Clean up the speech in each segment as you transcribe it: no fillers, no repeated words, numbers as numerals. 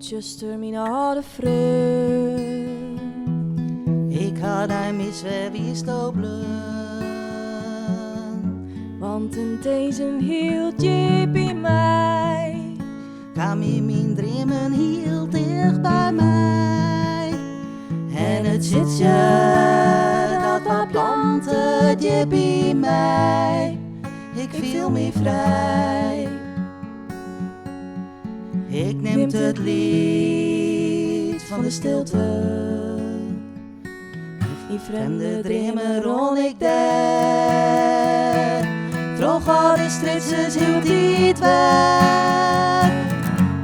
zuster, mijn oude vriend. Ik had hij mis wie stobelen. Want in deze hield je bij mij. Kwam in mijn dromen heel dicht bij mij. En het zit je dat wat planten je bij mij. Ik viel me vrij. Ik neem het lied van de stilte. Die Vreemde dromen rond ik daar. Vroeger de stritsers hield dit weg.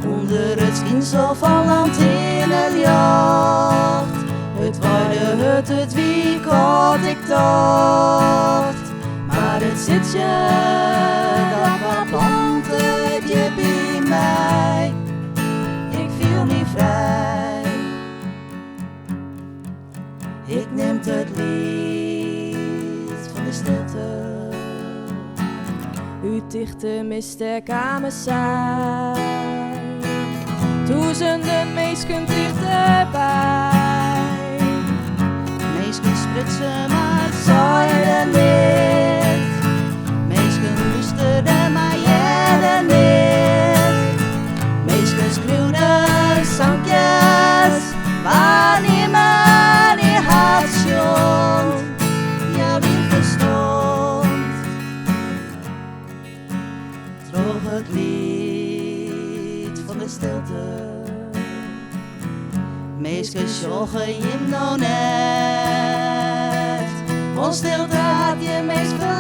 Onder het schijnsel van lanternenlicht. Het waaide het wie had ik dacht. Maar het zit je dat wat planten je bij mij. Ik viel me vrij. Ik neem het lied van de stilte. U dichte miste kamer zijn. Duizenden meisken dichterbij. Meesken spritsen maar zeiden niet. Meesken luisterden maar jeden niet. Meesken schreeuwden zangjes waar niemand in had stond. Ja, wie verstond. Droeg het lied van de stilte. Meesken sjoggen je nou net. Ons stilte had je meest verlet.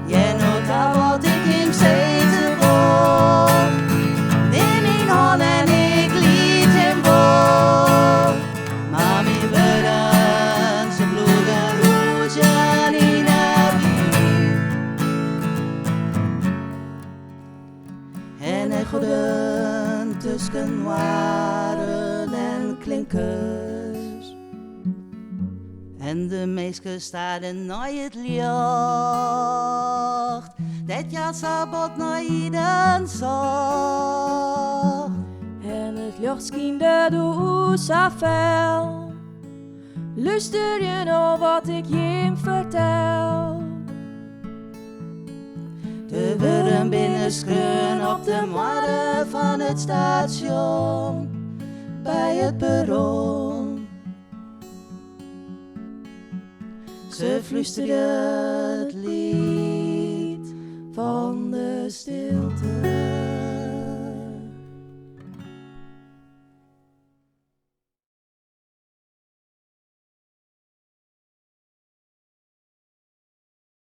Jij nota wat ik hem zetten wil. Neem mijn hand en ik liet hem vol. Maar mijn woorden, ze bloeden roetjen in het wiel. En hij goeden tussen waren en klinkers. En de meesten staan naar het licht. Dat jasabot naar iedereen zag. En het licht schiende door zo fel. Luister je nou wat ik je vertel? De worden binnenschreun op de marre van het station. Bij het perron. Ze fluisterde het lied van de stilte.